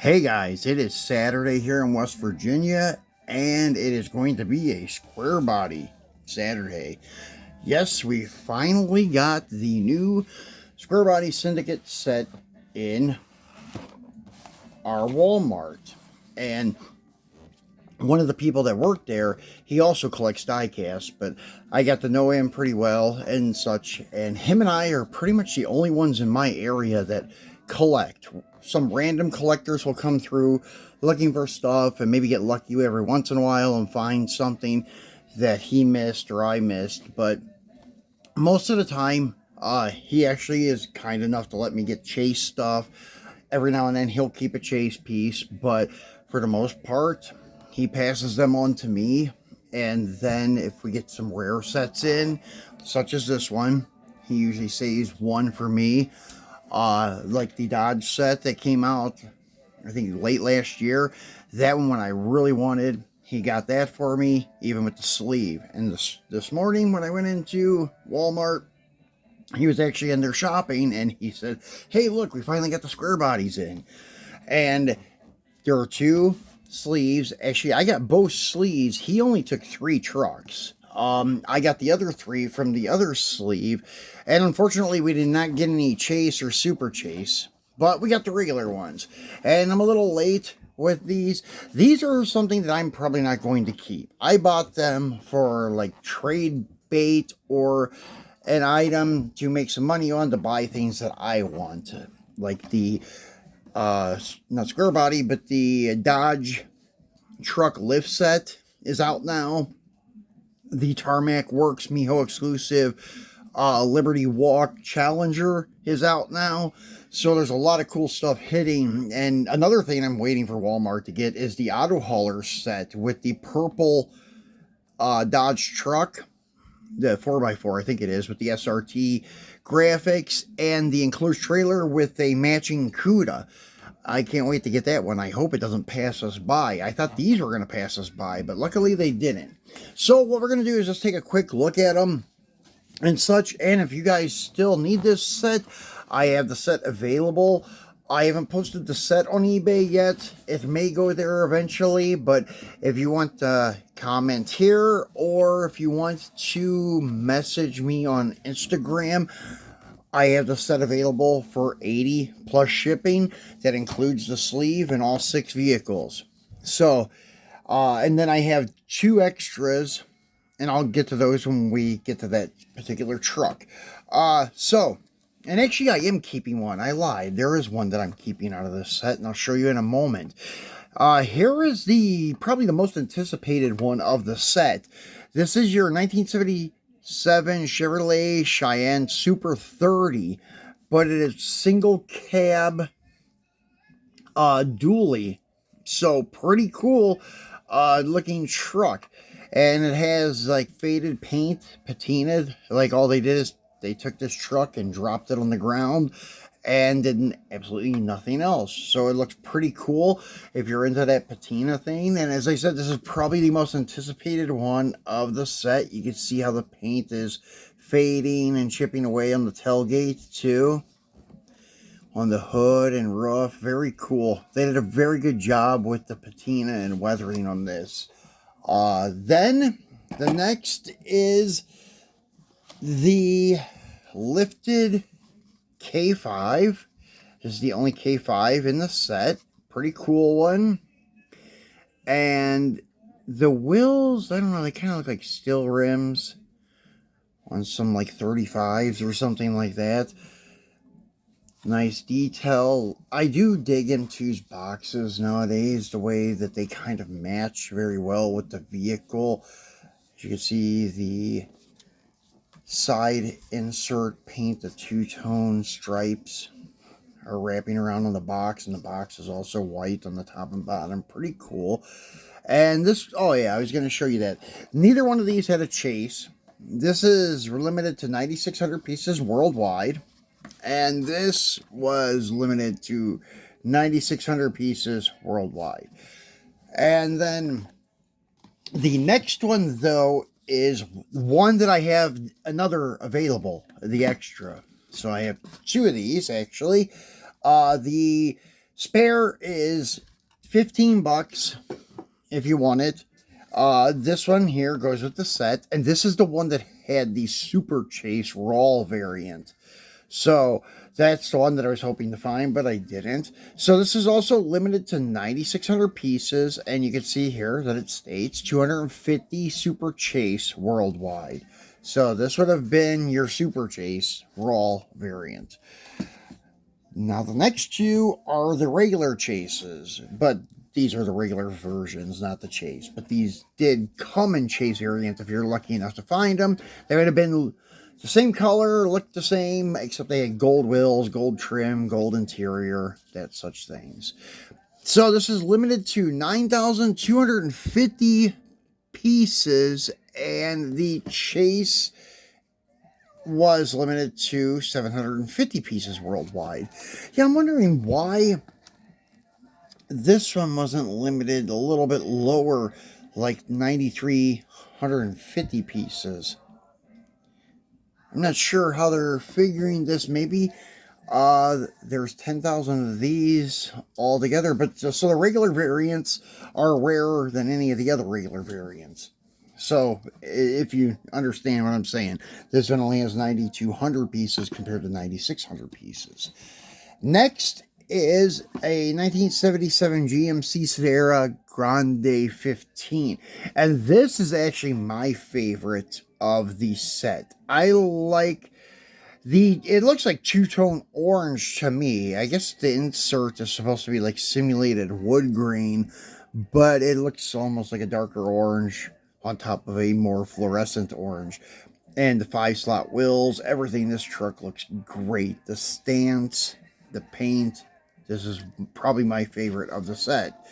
Hey guys, it is Saturday here in West Virginia, and it is going to be a Squarebody Saturday. Yes, we finally got the new Squarebody Syndicate set in our Walmart. And one of the people that worked there, he also collects diecast, but I got to know him pretty well and such. And him and I are pretty much the only ones in my area that collect. Some random collectors will come through looking for stuff and maybe get lucky every once in a while and find something that he missed or I missed. But most of the time, he actually is kind enough to let me get chase stuff. Every now and then he'll keep a chase piece, but for the most part, he passes them on to me. And then if we get some rare sets in, such as this one, he usually saves one for me. Like the Dodge set that came out, I think late last year. That one, when I really wanted, he got that for me, even with the sleeve. And this morning when I went into Walmart, he was actually in there shopping, and he said, "Hey, look, we finally got the square bodies in." And there are two sleeves. Actually, I got both sleeves. He only took 3 trucks. I got the other 3 from the other sleeve, and unfortunately we did not get any chase or super chase, but we got the regular ones. And I'm a little late with these. These are something that I'm probably not going to keep. I bought them for like trade bait or an item to make some money on, to buy things that I want, like the not square body, but the Dodge truck lift set is out now. The Tarmac Works Miho exclusive Liberty Walk Challenger is out now. So there's a lot of cool stuff hitting. And another thing I'm waiting for Walmart to get is the Auto Hauler set with the purple Dodge truck, the 4x4 I think it is, with the SRT graphics, and the enclosed trailer with a matching CUDA. I can't wait to get that one. I hope it doesn't pass us by. I thought these were going to pass us by, but luckily they didn't. So what we're going to do is just take a quick look at them and such. And if you guys still need this set, I have the set available. I haven't posted the set on eBay yet. It may go there eventually, but if you want to comment here, or if you want to message me on Instagram, I have the set available for $80 plus shipping. That includes the sleeve and all 6 vehicles. So, and then I have 2 extras, and I'll get to those when we get to that particular truck. And actually I am keeping one. I lied. There is one that I'm keeping out of this set, and I'll show you in a moment. Here is probably the most anticipated one of the set. This is your 1977 Chevrolet Cheyenne Super 30, but it is single cab dually. So pretty cool looking truck. And it has like faded paint, patinaed. Like all they did is they took this truck and dropped it on the ground and did absolutely nothing else. So it looks pretty cool if you're into that patina thing. And as I said, this is probably the most anticipated one of the set. You can see how the paint is fading and chipping away on the tailgate too, on the hood and roof. Very cool. They did a very good job with the patina and weathering on this. Then the next is the lifted K5. This is the only K5 in the set. Pretty cool one. And the wheels, I don't know, they kind of look like steel rims on some like 35s or something like that. Nice detail. I do dig into these boxes nowadays, the way that they kind of match very well with the vehicle. As you can see, the side insert paint, the 2-tone stripes are wrapping around on the box, and the box is also white on the top and bottom. Pretty cool. And this, oh yeah, I was going to show you that. Neither one of these had a chase. This is limited to 9,600 pieces worldwide, and this was limited to 9,600 pieces worldwide. And then the next one, though, is one that I have another available, the extra. So I have 2 of these, actually. The Spare is 15 bucks if you want it. This one here goes with the set, and this is the one that had the Super Chase Raw variant. So that's the one that I was hoping to find, but I didn't. So this is also limited to 9,600 pieces, and you can see here that it states 250 Super Chase worldwide. So this would have been your Super Chase Raw variant. Now the next two are the regular Chases, but these are the regular versions, not the Chase. But these did come in Chase variant if you're lucky enough to find them. They would have been the same color, looked the same, except they had gold wheels, gold trim, gold interior, that such things. So this is limited to 9,250 pieces, and the Chase was limited to 750 pieces worldwide. Yeah, I'm wondering why this one wasn't limited a little bit lower, like 9,350 pieces. I'm not sure how they're figuring this. Maybe there's 10,000 of these altogether, but so the regular variants are rarer than any of the other regular variants. So if you understand what I'm saying, this one only has 9,200 pieces compared to 9,600 pieces. Next is a 1977 GMC Sierra Grande 15. And this is actually my favorite of the set. I like it looks like two-tone orange to me. I guess the insert is supposed to be like simulated wood grain, but it looks almost like a darker orange on top of a more fluorescent orange. And the 5-slot wheels, everything, this truck looks great. The stance, the paint, this is probably my favorite of the set.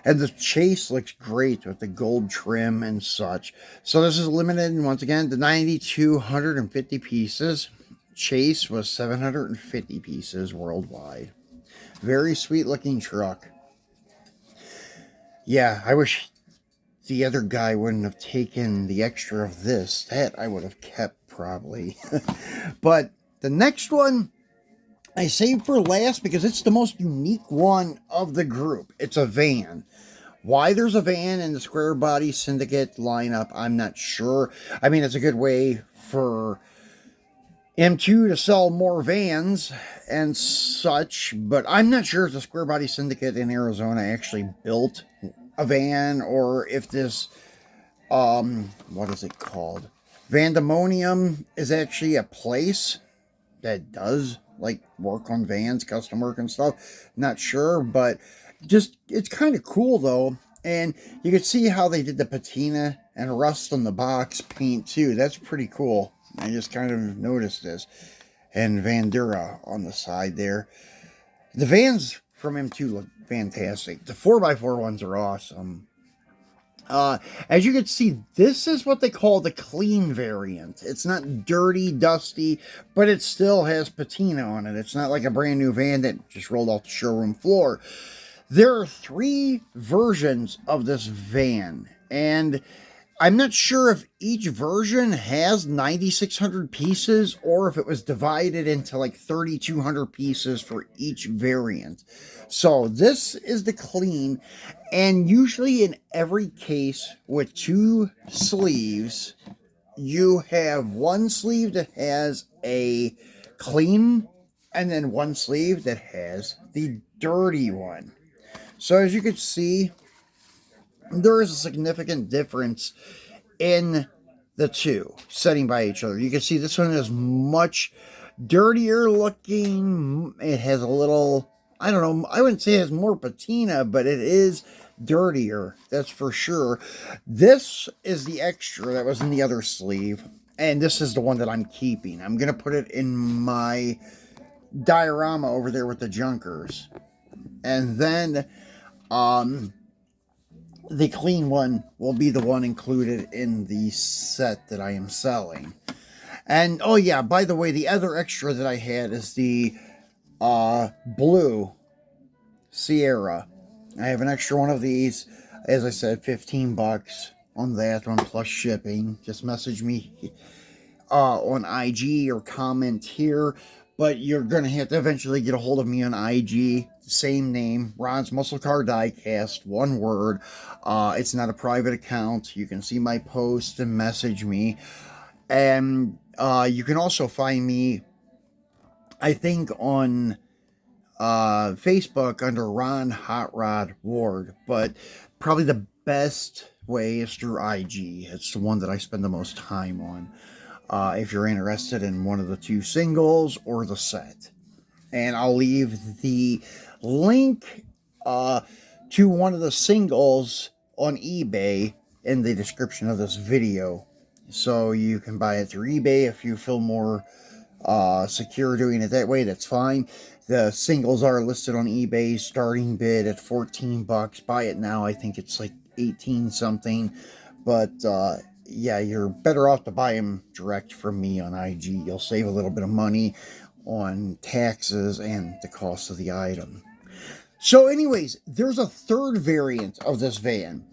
And the Chase looks great with the gold trim and such. So this is limited, once again, to 9,250 pieces. Chase was 750 pieces worldwide. Very sweet looking truck. Yeah, I wish the other guy wouldn't have taken the extra of this. That I would have kept probably. But the next one I saved for last because it's the most unique one of the group. It's a van. Why there's a van in the Squarebody Syndicate lineup, I'm not sure. I mean, it's a good way for M2 to sell more vans and such, but I'm not sure if the Squarebody Syndicate in Arizona actually built a van, or if this, what is it called? Vandemonium is actually a place that does like work on vans, custom work and stuff. Not sure, but just it's kind of cool though. And you can see how they did the patina and rust on the box paint too. That's pretty cool. I just kind of noticed this. And Vandura on the side there. The vans from M2 look fantastic. The 4x4 ones are awesome. As you can see, this is what they call the clean variant. It's not dirty, dusty, but it still has patina on it. It's not like a brand new van that just rolled off the showroom floor. There are 3 versions of this van, and I'm not sure if each version has 9,600 pieces or if it was divided into like 3,200 pieces for each variant. So this is the clean, and usually in every case with 2 sleeves, you have one sleeve that has a clean and then one sleeve that has the dirty one. So as you can see, there is a significant difference in the two setting by each other. You can see this one is much dirtier looking. It has a little, I don't know, I wouldn't say it has more patina, but it is dirtier, that's for sure. This is the extra that was in the other sleeve, and this is the one that I'm keeping. I'm going to put it in my diorama over there with the junkers. And then the clean one will be the one included in the set that I am selling. And, oh yeah, by the way, the other extra that I had is the blue Sierra. I have an extra one of these. As I said, 15 bucks on that one plus shipping. Just message me on IG or comment here. but you're going to have to eventually get a hold of me on IG. Same name, Ron's Muscle Car Diecast, one word. It's not a private account. You can see my posts and message me. And you can also find me, I think, on Facebook under Ron Hot Rod Ward. But probably the best way is through IG. It's the one that I spend the most time on. If you're interested in one of the two singles or the set. And I'll leave the link to one of the singles on eBay in the description of this video. So you can buy it through eBay if you feel more secure doing it that way. That's fine. The singles are listed on eBay, starting bid at $14. Buy it now. I think it's like 18 something. But yeah, you're better off to buy them direct from me on IG. You'll save a little bit of money on taxes and the cost of the item. So anyways, there's a third variant of this van.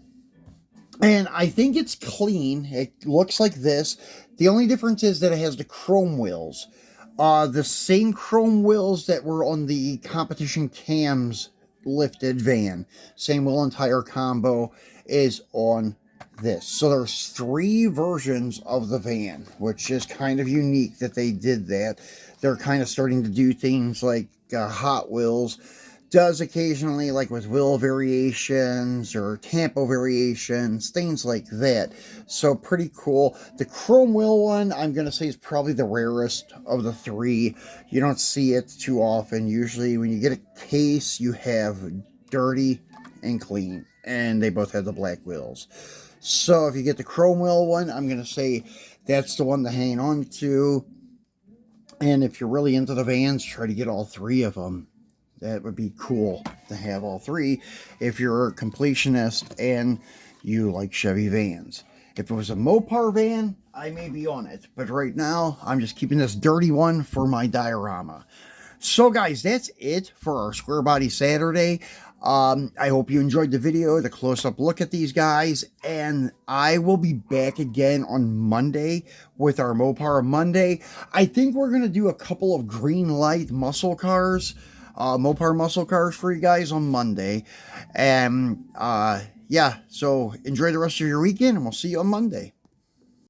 And I think it's clean. It looks like this. The only difference is that it has the chrome wheels. The same chrome wheels that were on the competition cams lifted van. Same wheel and tire combo is on this. So there's 3 versions of the van, which is kind of unique that they did that. They're kind of starting to do things like Hot Wheels does occasionally, like with wheel variations or tempo variations, things like that. So pretty cool. The chrome wheel one, I'm going to say, is probably the rarest of the 3. You don't see it too often. Usually when you get a case, you have dirty and clean, and they both have the black wheels. So if you get the chrome wheel one, I'm going to say that's the one to hang on to. And if you're really into the vans, try to get all 3 of them. That would be cool to have all 3 if you're a completionist and you like Chevy vans. If it was a Mopar van, I may be on it. But right now, I'm just keeping this dirty one for my diorama. So guys, that's it for our Squarebody Saturday. I hope you enjoyed the video, the close-up look at these guys, and I will be back again on Monday with our Mopar Monday. I think we're going to do a couple of green light muscle cars, Mopar muscle cars for you guys on Monday. And yeah, so enjoy the rest of your weekend, and we'll see you on Monday.